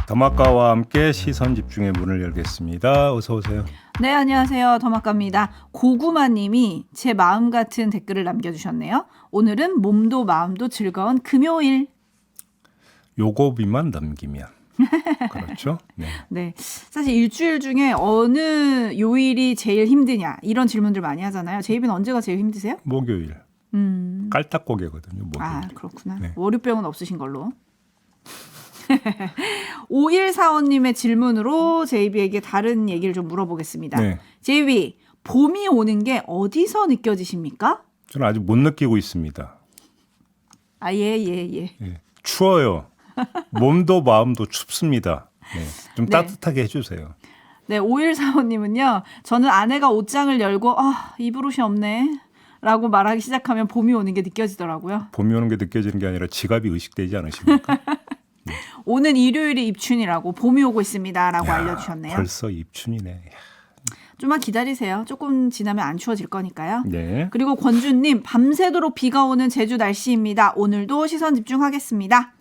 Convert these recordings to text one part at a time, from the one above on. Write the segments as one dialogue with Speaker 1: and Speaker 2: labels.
Speaker 1: 더마카와 함께 시선 집중의 문을 열겠습니다. 어서 오세요.
Speaker 2: 네, 안녕하세요. 더마카입니다. 고구마님이 제 마음 같은 댓글을 남겨주셨네요. 오늘은 몸도 마음도 즐거운 금요일.
Speaker 1: 요거비만 넘기면 그렇죠? 네.
Speaker 2: 네, 사실 일주일 중에 어느 요일이 제일 힘드냐 이런 질문들 많이 하잖아요. 제이비는 언제가 제일 힘드세요?
Speaker 1: 목요일. 깔딱고개거든요. 목요일.
Speaker 2: 아, 그렇구나.
Speaker 1: 네.
Speaker 2: 월요병은 없으신 걸로. 5145님의 질문으로 제이비에게 다른 얘기를 좀 물어보겠습니다.
Speaker 1: 네.
Speaker 2: 제이비, 봄이 오는 게 어디서 느껴지십니까?
Speaker 1: 저는 아직 못 느끼고 있습니다.
Speaker 2: 아, 예.
Speaker 1: 예. 추워요. 몸도 마음도 춥습니다. 네. 좀
Speaker 2: 네.
Speaker 1: 따뜻하게 해주세요.
Speaker 2: 네, 5145님은요. 저는 아내가 옷장을 열고 입을 옷이 없네 라고 말하기 시작하면 봄이 오는 게 느껴지더라고요.
Speaker 1: 봄이 오는 게 느껴지는 게 아니라 지갑이 의식되지 않으십니까?
Speaker 2: 오는 일요일이 입춘이라고 봄이 오고 있습니다 라고
Speaker 1: 야,
Speaker 2: 알려주셨네요.
Speaker 1: 벌써 입춘이네.
Speaker 2: 좀만 기다리세요. 조금 지나면 안 추워질 거니까요.
Speaker 1: 네.
Speaker 2: 그리고 권준님, 밤새도록 비가 오는 제주 날씨입니다. 오늘도 시선 집중하겠습니다.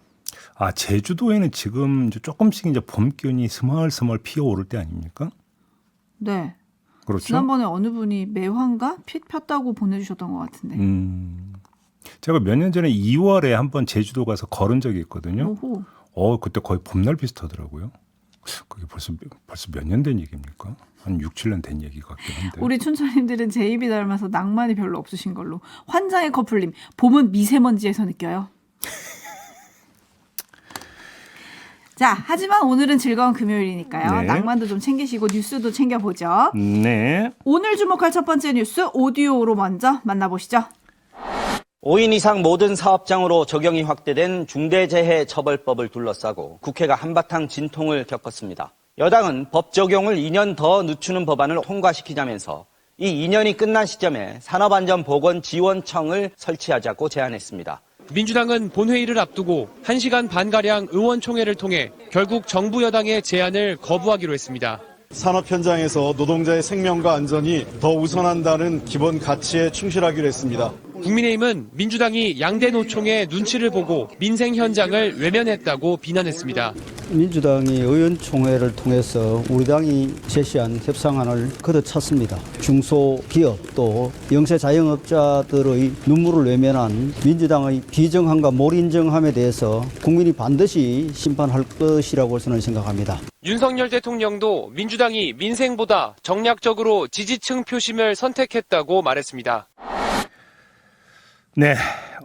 Speaker 1: 아, 제주도에는 지금 이제 조금씩 이제 봄 기운이 스멀스멀 피어오를 때 아닙니까?
Speaker 2: 네.
Speaker 1: 그렇죠.
Speaker 2: 지난번에 어느 분이 매화인가 폈다고 보내주셨던 것 같은데.
Speaker 1: 제가 몇 년 전에 2월에 한번 제주도 가서 걸은 적이 있거든요.
Speaker 2: 오호.
Speaker 1: 그때 거의 봄날 비슷하더라고요. 그게 벌써 몇 년 된 얘기입니까? 한 6, 7년 된 얘기 같긴 한데.
Speaker 2: 우리 춘천님들은 제이비 닮아서 낭만이 별로 없으신 걸로. 환장의 커플님, 봄은 미세먼지에서 느껴요. 자, 하지만 오늘은 즐거운 금요일이니까요.
Speaker 1: 네.
Speaker 2: 낭만도 좀 챙기시고 뉴스도 챙겨보죠.
Speaker 1: 네.
Speaker 2: 오늘 주목할 첫 번째 뉴스 오디오로 먼저 만나보시죠.
Speaker 3: 5인 이상 모든 사업장으로 적용이 확대된 중대재해처벌법을 둘러싸고 국회가 한바탕 진통을 겪었습니다. 여당은 법 적용을 2년 더 늦추는 법안을 통과시키자면서 이 2년이 끝난 시점에 산업안전보건지원청을 설치하자고 제안했습니다.
Speaker 4: 민주당은 본회의를 앞두고 1시간 반가량 의원총회를 통해 결국 정부 여당의 제안을 거부하기로 했습니다.
Speaker 5: 산업 현장에서 노동자의 생명과 안전이 더 우선한다는 기본 가치에 충실하기로 했습니다.
Speaker 4: 국민의힘은 민주당이 양대 노총의 눈치를 보고 민생 현장을 외면했다고 비난했습니다.
Speaker 6: 민주당이 의원총회를 통해서 우리 당이 제시한 협상안을 걷어찼습니다. 중소기업 또 영세 자영업자들의 눈물을 외면한 민주당의 비정함과 몰인정함에 대해서 국민이 반드시 심판할 것이라고 저는 생각합니다.
Speaker 4: 윤석열 대통령도 민주당이 민생보다 정략적으로 지지층 표심을 선택했다고 말했습니다.
Speaker 1: 네.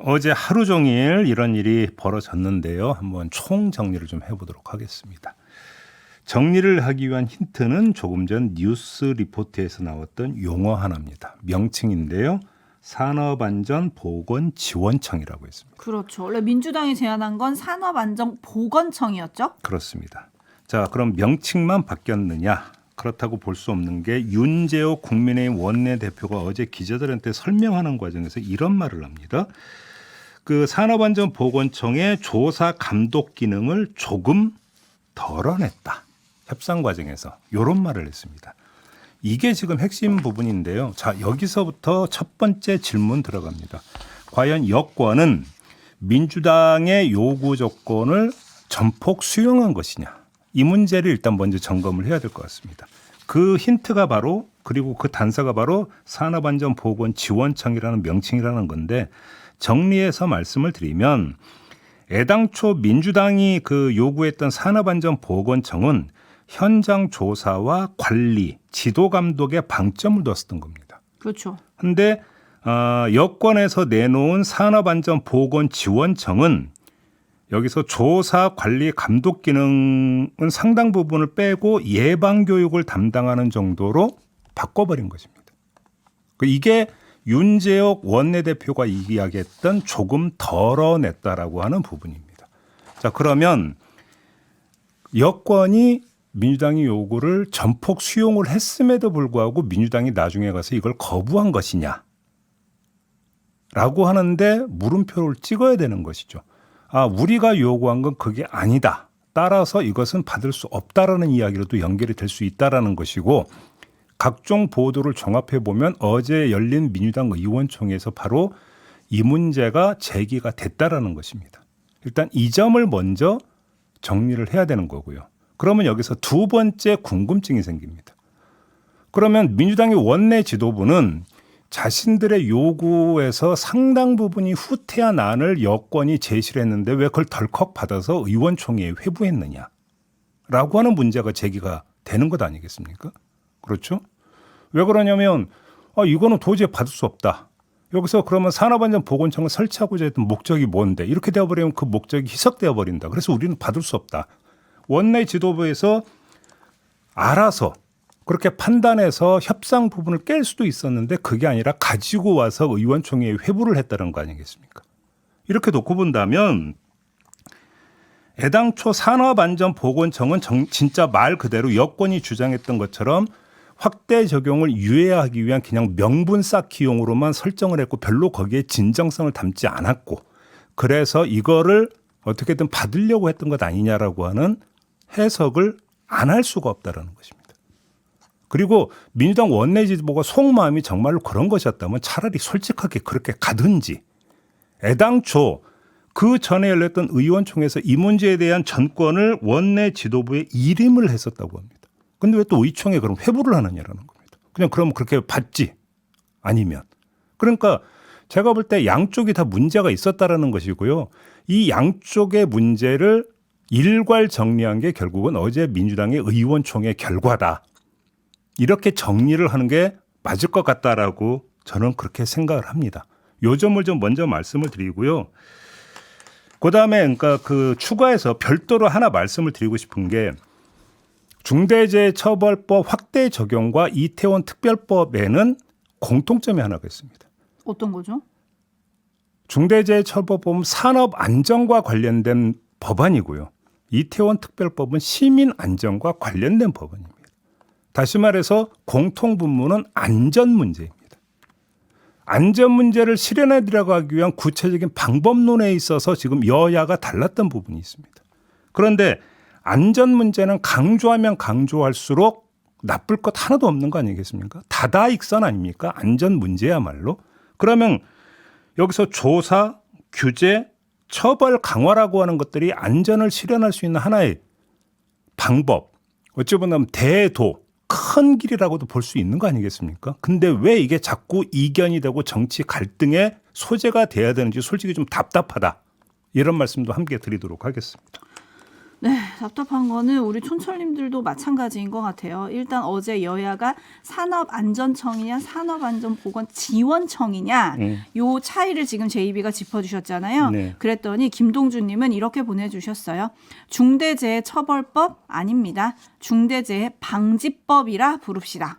Speaker 1: 어제 하루 종일 이런 일이 벌어졌는데요. 한번 총 정리를 좀 해보도록 하겠습니다. 정리를 하기 위한 힌트는 조금 전 뉴스 리포트에서 나왔던 용어 하나입니다. 명칭인데요. 산업안전보건지원청이라고 했습니다.
Speaker 2: 그렇죠. 원래 민주당이 제안한 건 산업안전보건청이었죠?
Speaker 1: 그렇습니다. 자, 그럼 명칭만 바뀌었느냐? 그렇다고 볼 수 없는 게 윤재호 국민의힘 원내대표가 어제 기자들한테 설명하는 과정에서 이런 말을 합니다. 그 산업안전보건청의 조사 감독 기능을 조금 덜어냈다. 협상 과정에서 이런 말을 했습니다. 이게 지금 핵심 부분인데요. 자, 여기서부터 첫 번째 질문 들어갑니다. 과연 여권은 민주당의 요구 조건을 전폭 수용한 것이냐? 이 문제를 일단 먼저 점검을 해야 될 것 같습니다. 그 힌트가 바로 그리고 그 단서가 바로 산업안전보건지원청이라는 명칭이라는 건데 정리해서 말씀을 드리면 애당초 민주당이 그 요구했던 산업안전보건청은 현장 조사와 관리, 지도 감독에 방점을 뒀었던 겁니다.
Speaker 2: 그렇죠.
Speaker 1: 그런데 여권에서 내놓은 산업안전보건지원청은 여기서 조사, 관리, 감독 기능은 상당 부분을 빼고 예방 교육을 담당하는 정도로 바꿔버린 것입니다. 이게 윤재옥 원내대표가 이야기했던 조금 덜어냈다라고 하는 부분입니다. 자, 그러면 여권이 민주당의 요구를 전폭 수용을 했음에도 불구하고 민주당이 나중에 가서 이걸 거부한 것이냐? 라고 하는데 물음표를 찍어야 되는 것이죠. 우리가 요구한 건 그게 아니다. 따라서 이것은 받을 수 없다라는 이야기로도 연결이 될 수 있다라는 것이고 각종 보도를 종합해 보면 어제 열린 민주당 의원총회에서 바로 이 문제가 제기가 됐다라는 것입니다. 일단 이 점을 먼저 정리를 해야 되는 거고요. 그러면 여기서 두 번째 궁금증이 생깁니다. 그러면 민주당의 원내 지도부는 자신들의 요구에서 상당 부분이 후퇴한 안을 여권이 제시를 했는데 왜 그걸 덜컥 받아서 의원총회에 회부했느냐라고 하는 문제가 제기가 되는 것 아니겠습니까? 그렇죠? 왜 그러냐면 이거는 도저히 받을 수 없다. 여기서 그러면 산업안전보건청을 설치하고자 했던 목적이 뭔데 이렇게 되어버리면 그 목적이 희석되어 버린다. 그래서 우리는 받을 수 없다. 원내 지도부에서 알아서 그렇게 판단해서 협상 부분을 깰 수도 있었는데 그게 아니라 가지고 와서 의원총회에 회부를 했다는 거 아니겠습니까? 이렇게 놓고 본다면 애당초 산업안전보건청은 진짜 말 그대로 여권이 주장했던 것처럼 확대 적용을 유예하기 위한 그냥 명분 쌓기용으로만 설정을 했고 별로 거기에 진정성을 담지 않았고 그래서 이거를 어떻게든 받으려고 했던 것 아니냐라고 하는 해석을 안 할 수가 없다라는 것입니다. 그리고 민주당 원내 지도부가 속마음이 정말로 그런 것이었다면 차라리 솔직하게 그렇게 가든지 애당초 그 전에 열렸던 의원총회에서 이 문제에 대한 전권을 원내 지도부에 일임을 했었다고 합니다. 근데 왜 또 의총에 그럼 회부를 하느냐라는 겁니다. 그냥 그러면 그렇게 받지 아니면. 그러니까 제가 볼 때 양쪽이 다 문제가 있었다라는 것이고요. 이 양쪽의 문제를 일괄 정리한 게 결국은 어제 민주당의 의원총회 결과다. 이렇게 정리를 하는 게 맞을 것 같다라고 저는 그렇게 생각을 합니다. 요 점을 좀 먼저 말씀을 드리고요. 그다음에 그러니까 그 추가해서 별도로 하나 말씀을 드리고 싶은 게 중대재해처벌법 확대 적용과 이태원 특별법에는 공통점이 하나가 있습니다.
Speaker 2: 어떤 거죠?
Speaker 1: 중대재해처벌법은 산업안전과 관련된 법안이고요. 이태원 특별법은 시민안전과 관련된 법안입니다. 다시 말해서 공통분모는 안전 문제입니다. 안전 문제를 실현해 들어가기 위한 구체적인 방법론에 있어서 지금 여야가 달랐던 부분이 있습니다. 그런데 안전 문제는 강조하면 강조할수록 나쁠 것 하나도 없는 거 아니겠습니까? 다다익선 아닙니까? 안전 문제야말로. 그러면 여기서 조사, 규제, 처벌 강화라고 하는 것들이 안전을 실현할 수 있는 하나의 방법, 어찌 보면 대도, 큰 길이라고도 볼 수 있는 거 아니겠습니까? 근데 왜 이게 자꾸 이견이 되고 정치 갈등의 소재가 돼야 되는지 솔직히 좀 답답하다. 이런 말씀도 함께 드리도록 하겠습니다.
Speaker 2: 네, 답답한 거는 우리 촌철님들도 마찬가지인 것 같아요. 일단 어제 여야가 산업안전청이냐 산업안전보건지원청이냐 요 차이를 지금 JB가 짚어주셨잖아요.
Speaker 1: 네.
Speaker 2: 그랬더니 김동준님은 이렇게 보내주셨어요. 중대재해처벌법 아닙니다. 중대재해방지법이라 부릅시다.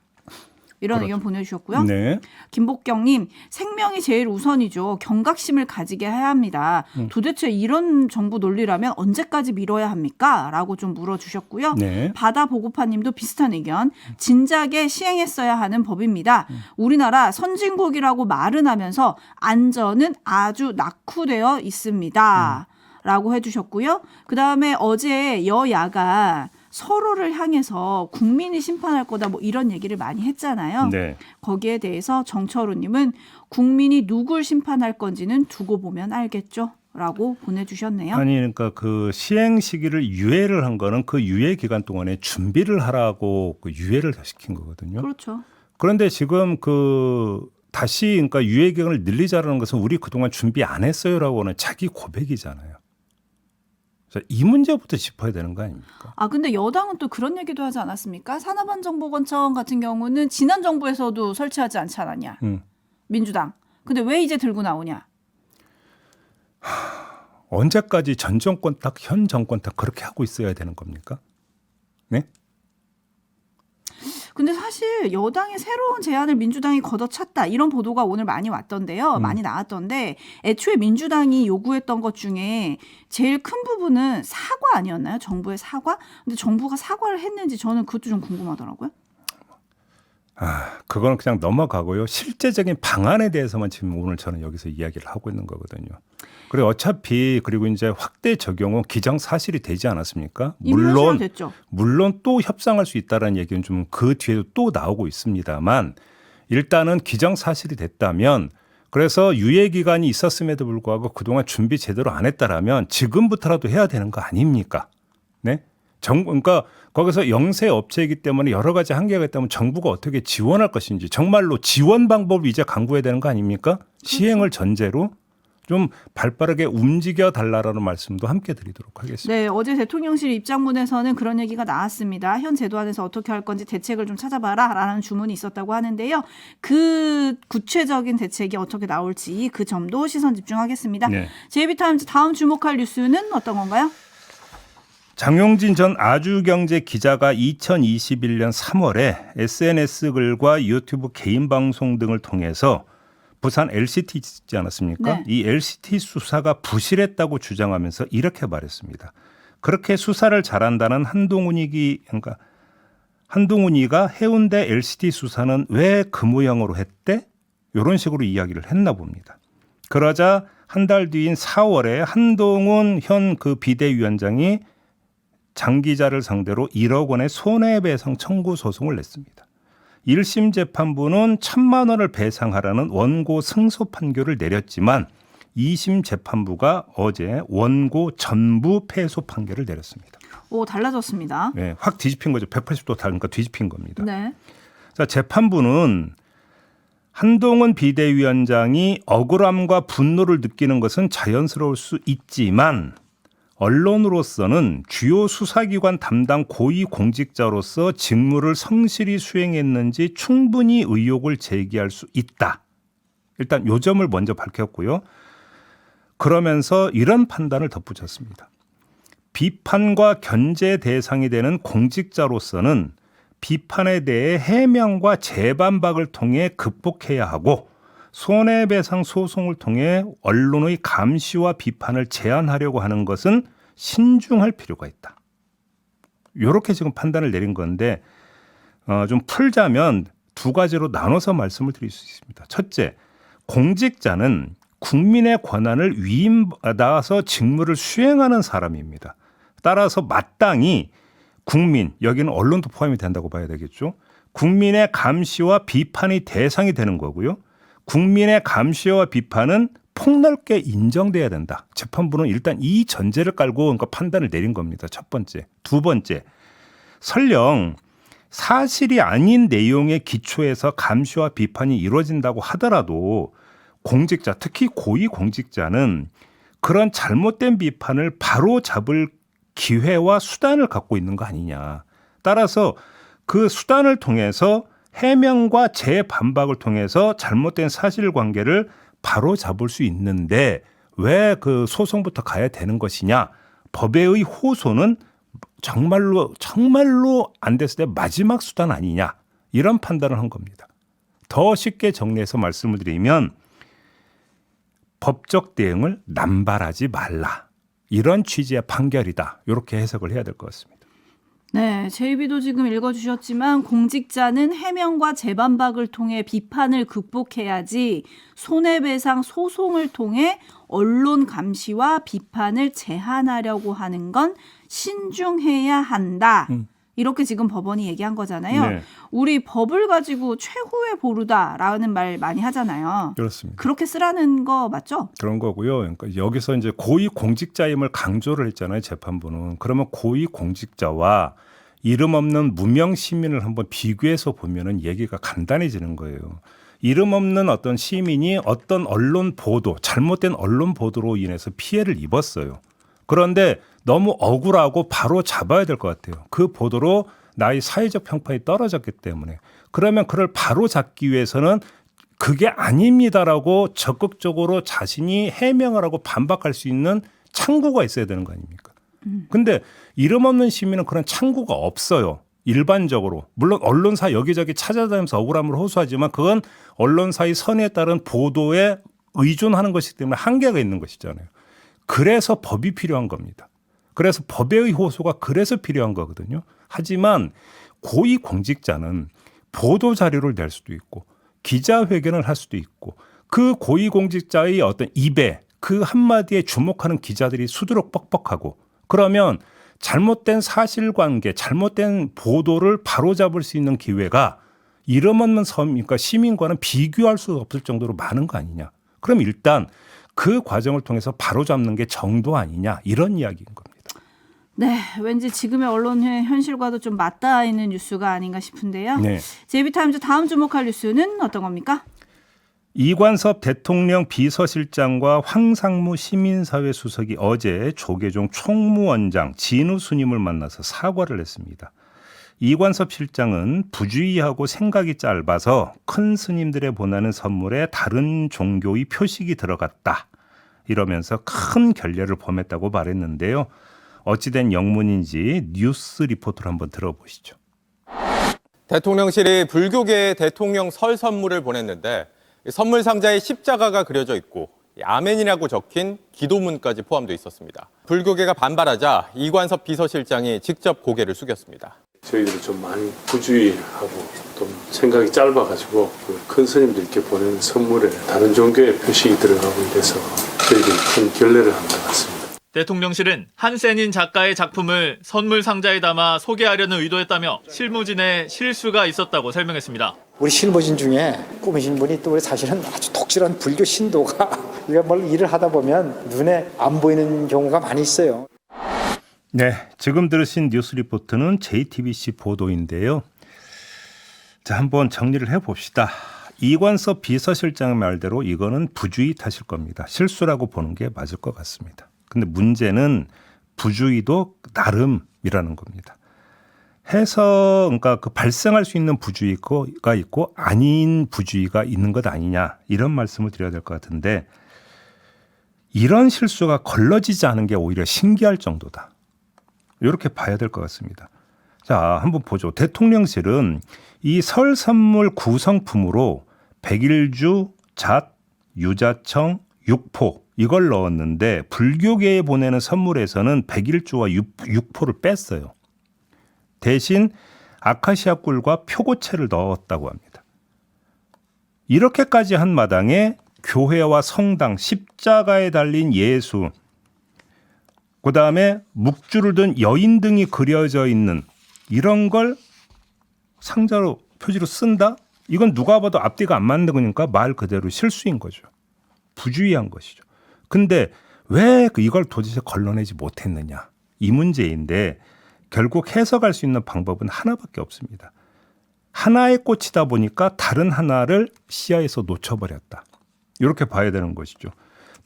Speaker 2: 이런
Speaker 1: 그렇죠.
Speaker 2: 의견 보내주셨고요.
Speaker 1: 네.
Speaker 2: 김복경님, 생명이 제일 우선이죠. 경각심을 가지게 해야 합니다. 도대체 이런 정부 논리라면 언제까지 미뤄야 합니까? 라고 좀 물어주셨고요.
Speaker 1: 네.
Speaker 2: 바다보고파님도 비슷한 의견. 진작에 시행했어야 하는 법입니다. 우리나라 선진국이라고 말은 하면서 안전은 아주 낙후되어 있습니다. 라고 해주셨고요. 그다음에 어제 여야가 서로를 향해서 국민이 심판할 거다 뭐 이런 얘기를 많이 했잖아요.
Speaker 1: 네.
Speaker 2: 거기에 대해서 정철우님은 국민이 누굴 심판할 건지는 두고 보면 알겠죠. 라고 보내주셨네요.
Speaker 1: 아니 그러니까 그 시행 시기를 유예를 한 거는 그 유예 기간 동안에 준비를 하라고 그 유예를 시킨 거거든요.
Speaker 2: 그렇죠.
Speaker 1: 그런데 지금 그 다시 그러니까 유예 기간을 늘리자라는 것은 우리 그동안 준비 안 했어요라고 하는 자기 고백이잖아요. 자, 이 문제부터 짚어야 되는 거 아닙니까?
Speaker 2: 아 근데 여당은 또 그런 얘기도 하지 않았습니까? 산업안전보건청 같은 경우는 지난 정부에서도 설치하지 않지 않았냐. 민주당. 근데 왜 이제 들고 나오냐.
Speaker 1: 언제까지 전 정권 딱 현 정권 딱 그렇게 하고 있어야 되는 겁니까? 네?
Speaker 2: 근데 사실 여당의 새로운 제안을 민주당이 걷어찼다 이런 보도가 오늘 많이 왔던데요. 많이 나왔던데 애초에 민주당이 요구했던 것 중에 제일 큰 부분은 사과 아니었나요? 정부의 사과? 근데 정부가 사과를 했는지 저는 그것도 좀 궁금하더라고요.
Speaker 1: 그거는 그냥 넘어가고요. 실제적인 방안에 대해서만 지금 오늘 저는 여기서 이야기를 하고 있는 거거든요. 그리고 어차피 그리고 이제 확대 적용은 기정사실이 되지 않았습니까?
Speaker 2: 이미 현실화됐죠.
Speaker 1: 물론 또 협상할 수 있다는 얘기는 좀 그 뒤에도 또 나오고 있습니다만 일단은 기정사실이 됐다면 그래서 유예 기간이 있었음에도 불구하고 그동안 준비 제대로 안 했다라면 지금부터라도 해야 되는 거 아닙니까? 네? 그러니까 거기서 영세 업체이기 때문에 여러 가지 한계가 있다면 정부가 어떻게 지원할 것인지 정말로 지원 방법을 이제 강구해야 되는 거 아닙니까? 시행을 전제로 좀 발빠르게 움직여 달라라는 말씀도 함께 드리도록 하겠습니다.
Speaker 2: 네, 어제 대통령실 입장문에서는 그런 얘기가 나왔습니다. 현 제도 안에서 어떻게 할 건지 대책을 좀 찾아봐라라는 주문이 있었다고 하는데요. 그 구체적인 대책이 어떻게 나올지 그 점도 시선 집중하겠습니다.
Speaker 1: 네.
Speaker 2: JB타임즈 다음 주목할 뉴스는 어떤 건가요?
Speaker 1: 장용진 전 아주경제 기자가 2021년 3월에 SNS 글과 유튜브 개인 방송 등을 통해서 부산 LCT 있지 않았습니까?
Speaker 2: 네.
Speaker 1: 이 LCT 수사가 부실했다고 주장하면서 이렇게 말했습니다. 그렇게 수사를 잘한다는 한동훈이가 해운대 LCT 수사는 왜 그 모양으로 했대? 이런 식으로 이야기를 했나 봅니다. 그러자 한 달 뒤인 4월에 한동훈 현 그 비대위원장이 장 기자를 상대로 1억 원의 손해배상 청구 소송을 냈습니다. 1심 재판부는 1,000만 원을 배상하라는 원고 승소 판결을 내렸지만 2심 재판부가 어제 원고 전부 패소 판결을 내렸습니다.
Speaker 2: 오, 달라졌습니다.
Speaker 1: 네, 확 뒤집힌 거죠. 180도 그러니까 뒤집힌 겁니다.
Speaker 2: 네.
Speaker 1: 자, 재판부는 한동훈 비대위원장이 억울함과 분노를 느끼는 것은 자연스러울 수 있지만 언론으로서는 주요 수사기관 담당 고위공직자로서 직무를 성실히 수행했는지 충분히 의혹을 제기할 수 있다. 일단 요 점을 먼저 밝혔고요. 그러면서 이런 판단을 덧붙였습니다. 비판과 견제 대상이 되는 공직자로서는 비판에 대해 해명과 재반박을 통해 극복해야 하고 손해배상 소송을 통해 언론의 감시와 비판을 제한하려고 하는 것은 신중할 필요가 있다. 이렇게 지금 판단을 내린 건데 좀 풀자면 두 가지로 나눠서 말씀을 드릴 수 있습니다. 첫째, 공직자는 국민의 권한을 위임받아서 직무를 수행하는 사람입니다. 따라서 마땅히 국민, 여기는 언론도 포함이 된다고 봐야 되겠죠. 국민의 감시와 비판의 대상이 되는 거고요. 국민의 감시와 비판은 폭넓게 인정돼야 된다. 재판부는 일단 이 전제를 깔고 그러니까 판단을 내린 겁니다. 첫 번째. 두 번째, 설령 사실이 아닌 내용의 기초에서 감시와 비판이 이루어진다고 하더라도 공직자, 특히 고위공직자는 그런 잘못된 비판을 바로 잡을 기회와 수단을 갖고 있는 거 아니냐. 따라서 그 수단을 통해서 해명과 재반박을 통해서 잘못된 사실관계를 바로 잡을 수 있는데 왜 그 소송부터 가야 되는 것이냐. 법의 호소는 정말로 안 됐을 때 마지막 수단 아니냐. 이런 판단을 한 겁니다. 더 쉽게 정리해서 말씀을 드리면 법적 대응을 남발하지 말라. 이런 취지의 판결이다. 이렇게 해석을 해야 될 것 같습니다.
Speaker 2: 네, 제이비도 지금 읽어주셨지만 공직자는 해명과 재반박을 통해 비판을 극복해야지 손해배상 소송을 통해 언론 감시와 비판을 제한하려고 하는 건 신중해야 한다. 이렇게 지금 법원이 얘기한 거잖아요.
Speaker 1: 네.
Speaker 2: 우리 법을 가지고 최후의 보루다라는 말 많이 하잖아요.
Speaker 1: 그렇습니다.
Speaker 2: 그렇게 쓰라는 거 맞죠?
Speaker 1: 그런 거고요. 그러니까 여기서 이제 고위 공직자임을 강조를 했잖아요. 재판부는. 그러면 고위 공직자와 이름 없는 무명 시민을 한번 비교해서 보면은 얘기가 간단해지는 거예요. 이름 없는 어떤 시민이 어떤 언론 보도, 잘못된 언론 보도로 인해서 피해를 입었어요. 그런데 너무 억울하고 바로 잡아야 될 것 같아요. 그 보도로 나의 사회적 평판이 떨어졌기 때문에. 그러면 그걸 바로 잡기 위해서는 그게 아닙니다라고 적극적으로 자신이 해명을 하고 반박할 수 있는 창구가 있어야 되는 거 아닙니까? 근데 이름 없는 시민은 그런 창구가 없어요. 일반적으로. 물론 언론사 여기저기 찾아다니면서 억울함을 호소하지만 그건 언론사의 선에 따른 보도에 의존하는 것이기 때문에 한계가 있는 것이잖아요. 그래서 법이 필요한 겁니다. 그래서 법의 호소가 그래서 필요한 거거든요. 하지만 고위 공직자는 보도 자료를 낼 수도 있고 기자회견을 할 수도 있고 그 고위 공직자의 어떤 입에 그 한마디에 주목하는 기자들이 수두룩 뻑뻑하고 그러면 잘못된 사실관계, 잘못된 보도를 바로잡을 수 있는 기회가 이름 없는 그러니까 시민과는 비교할 수 없을 정도로 많은 거 아니냐. 그럼 일단 그 과정을 통해서 바로잡는 게 정도 아니냐 이런 이야기인 겁니다.
Speaker 2: 네, 왠지 지금의 언론의 현실과도 좀 맞닿아 있는 뉴스가 아닌가 싶은데요.
Speaker 1: 네.
Speaker 2: JB타임즈 다음 주목할 뉴스는 어떤 겁니까?
Speaker 1: 이관섭 대통령 비서실장과 황상무 시민사회 수석이 어제 조계종 총무원장 진우 스님을 만나서 사과를 했습니다. 이관섭 실장은 부주의하고 생각이 짧아서 큰 스님들의 보내는 선물에 다른 종교의 표식이 들어갔다. 이러면서 큰 결례를 범했다고 말했는데요. 어찌된 영문인지 뉴스 리포트를 한번 들어보시죠.
Speaker 7: 대통령실이 불교계에 대통령 설 선물을 보냈는데 선물 상자에 십자가가 그려져 있고 아멘이라고 적힌 기도문까지 포함되어 있었습니다. 불교계가 반발하자 이관섭 비서실장이 직접 고개를 숙였습니다.
Speaker 8: 저희들이 좀 많이 부주의하고 좀 생각이 짧아가지고 큰 스님들 이렇게 보내는 선물에 다른 종교의 표식이 들어가고 이래서 저희들이 큰 결례를 한 것 같습니다.
Speaker 9: 대통령실은 한센인 작가의 작품을 선물 상자에 담아 소개하려는 의도였다며 실무진의 실수가 있었다고 설명했습니다.
Speaker 10: 우리 실무진 중에 꾸미신 분이 또 사실은 아주 독실한 불교 신도가 우리가 뭘 일을 하다 보면 눈에 안 보이는 경우가 많이 있어요.
Speaker 1: 네, 지금 들으신 뉴스 리포트는 JTBC 보도인데요. 자, 한번 정리를 해봅시다. 이관섭 비서실장의 말대로 이거는 부주의 탓일 겁니다. 실수라고 보는 게 맞을 것 같습니다. 근데 문제는 부주의도 나름이라는 겁니다. 해서 그러니까 그 발생할 수 있는 부주의가 있고 아닌 부주의가 있는 것 아니냐 이런 말씀을 드려야 될 것 같은데 이런 실수가 걸러지지 않은 게 오히려 신기할 정도다. 이렇게 봐야 될 것 같습니다. 자, 한번 보죠. 대통령실은 이 설 선물 구성품으로 백일주, 잣, 유자청, 육포 이걸 넣었는데 불교계에 보내는 선물에서는 백일주와 육포를 뺐어요. 대신 아카시아 꿀과 표고체를 넣었다고 합니다. 이렇게까지 한 마당에 교회와 성당, 십자가에 달린 예수, 그다음에 묵주를 든 여인 등이 그려져 있는 이런 걸 상자로 표지로 쓴다? 이건 누가 봐도 앞뒤가 안 맞는 거니까 말 그대로 실수인 거죠. 부주의한 것이죠. 근데 왜 이걸 도대체 걸러내지 못했느냐? 이 문제인데 결국 해석할 수 있는 방법은 하나밖에 없습니다. 하나에 꽂히다 보니까 다른 하나를 시야에서 놓쳐버렸다. 이렇게 봐야 되는 것이죠.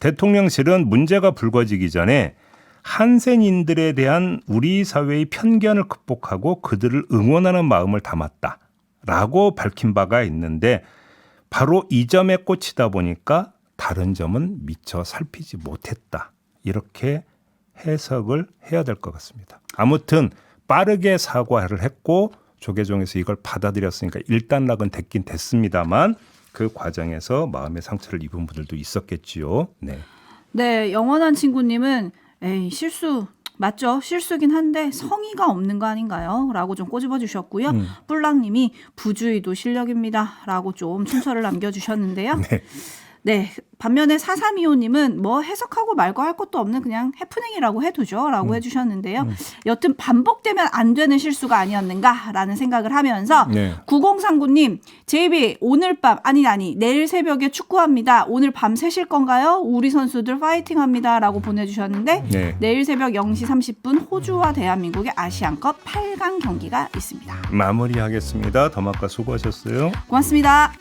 Speaker 1: 대통령실은 문제가 불거지기 전에 한센인들에 대한 우리 사회의 편견을 극복하고 그들을 응원하는 마음을 담았다라고 밝힌 바가 있는데 바로 이 점에 꽂히다 보니까 다른 점은 미처 살피지 못했다. 이렇게 해석을 해야 될 것 같습니다. 아무튼 빠르게 사과를 했고 조계종에서 이걸 받아들였으니까 일단락은 됐긴 됐습니다만 그 과정에서 마음의 상처를 입은 분들도 있었겠지요. 네.
Speaker 2: 네, 영원한 친구님은 에이 실수 맞죠? 실수긴 한데 성의가 없는 거 아닌가요? 라고 좀 꼬집어 주셨고요. 뿔랑님이 부주의도 실력입니다. 라고 좀 춘서를 남겨주셨는데요.
Speaker 1: 네.
Speaker 2: 네, 반면에 4325님은 뭐 해석하고 말고 할 것도 없는 그냥 해프닝이라고 해두죠 라고 해주셨는데요. 여튼 반복되면 안 되는 실수가 아니었는가라는 생각을 하면서
Speaker 1: 네.
Speaker 2: 9039님 JB 오늘 밤 아니 내일 새벽에 축구합니다. 오늘 밤 새실 건가요? 우리 선수들 파이팅합니다 라고 보내주셨는데
Speaker 1: 네.
Speaker 2: 내일 새벽 0시 30분 호주와 대한민국의 아시안컵 8강 경기가 있습니다.
Speaker 1: 마무리하겠습니다. 더마카 수고하셨어요.
Speaker 2: 고맙습니다.